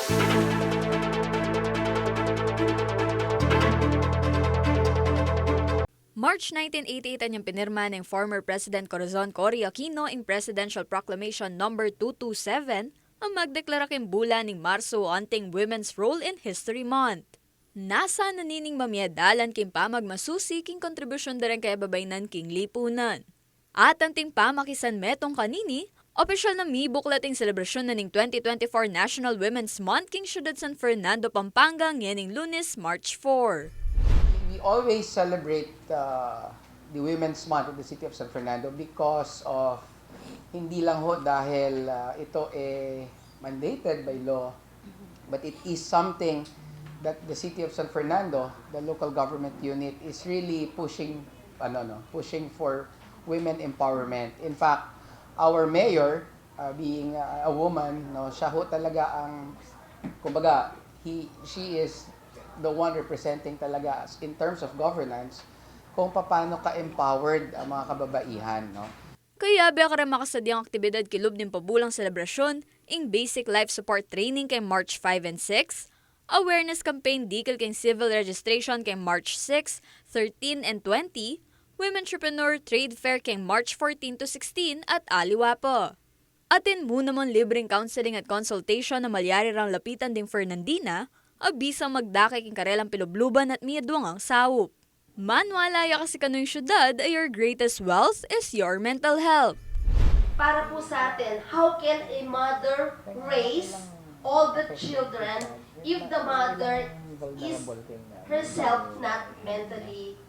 March 1988 ang pinirma ng former President Corazon Cory Aquino in Presidential Proclamation No. 227 ang magdeklara bulan ng Marso anting Women's Role in History Month. Nasa nanining mamiyadalan king pamagmasusi king kontribusyon da rin kaya babaynan king lipunan. At anting pamakisan metong kanini, opisyal na mibuklating selebrasyon na ning 2024 National Women's Month king Siyudad San Fernando, Pampanga nganing Lunes, March 4. We always celebrate the Women's Month in the city of San Fernando because of hindi lang ho dahil ito mandated by law, but it is something that the city of San Fernando, the local government unit, is really pushing for women empowerment. In fact, our mayor, being a woman, siya ho talaga ang, kumbaga, she is the one representing talaga in terms of governance kung paano ka-empowered ang mga kababaihan, no? Kaya biya ka rin makasadyang aktibidad kilob ng pabulang selebrasyon ing Basic Life Support Training kay March 5 and 6, Awareness Campaign Dikil kay Civil Registration kay March 6, 13 and 20, Womentrepreneur Trade Fair kay March 14 to 16 at aliwa po. Atin mo naman libreng counseling at consultation na malyari rang lapitan ding Fernandina, abisang magdakay king karelang pilubluban at miyaduang ang sawop. Manwalaya kasi kano'y syudad ay your greatest wealth is your mental health. Para po sa atin, how can a mother raise all the children if the mother is herself not mentally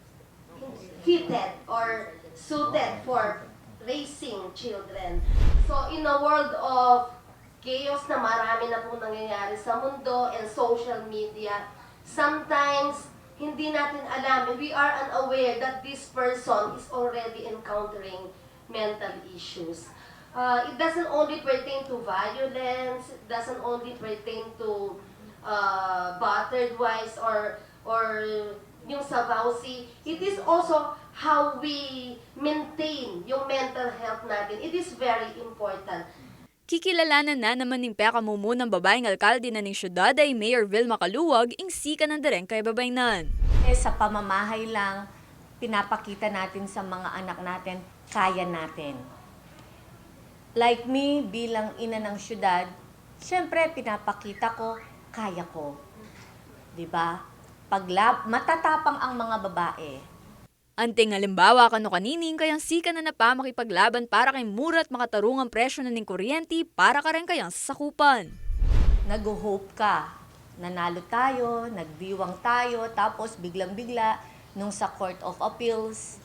fitted or suited for raising children? So in a world of chaos na marami na pong nangyayari sa mundo and social media, sometimes hindi natin alam, we are unaware that this person is already encountering mental issues. It doesn't only pertain to violence, it doesn't only pertain to battered wives or yung sa vowsy. It is also how we maintain yung mental health natin. It is very important. Kikilalanan na naman ng pekamumunang babaeng alkalde na ng syudad ay Mayor Vilma Caluwag ing sika ng dareng kay babaynan. Sa pamamahay lang, pinapakita natin sa mga anak natin, kaya natin. Like me, bilang ina ng syudad, syempre pinapakita ko, kaya ko. Diba? Matatapang ang mga babae. Anting halimbawa kano kanining kayang sika na napamakipaglaban para kay mura at makatarungang presyo na ng kuryente para ka rin kayang sasakupan. Nag-hope ka. Nanalo tayo, nagdiwang tayo, tapos biglang-bigla, nung sa Court of Appeals,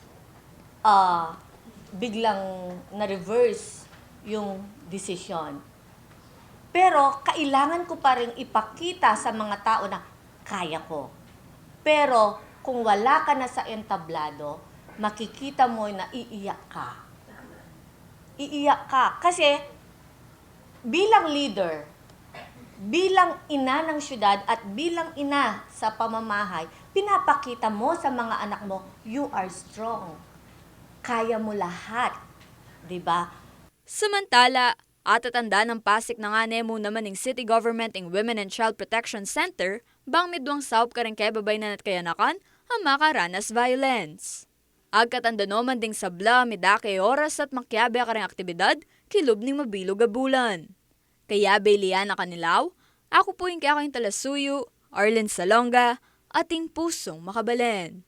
biglang na-reverse yung decision. Pero kailangan ko pa rin ipakita sa mga tao na kaya ko. Pero kung wala ka na sa entablado, makikita mo na iiyak ka. Iiyak ka. Kasi bilang leader, bilang ina ng syudad at bilang ina sa pamamahay, pinapakita mo sa mga anak mo, you are strong. Kaya mo lahat. Diba? Samantala, atatanda ng Pasig na nga nemo naman ng City Government ng Women and Child Protection Center, bang midwang saup ka rin kay babaynan at kayanakan, ang makaranas violence. Agkatanda naman ding sabla, midake oras at makyabe ka rin aktibidad, kilob ning mabilog a bulan. Kaya Beliana Kanilaw, ako po yung kaya kayong talasuyo, Arlen Salonga, ating pusong makabalen.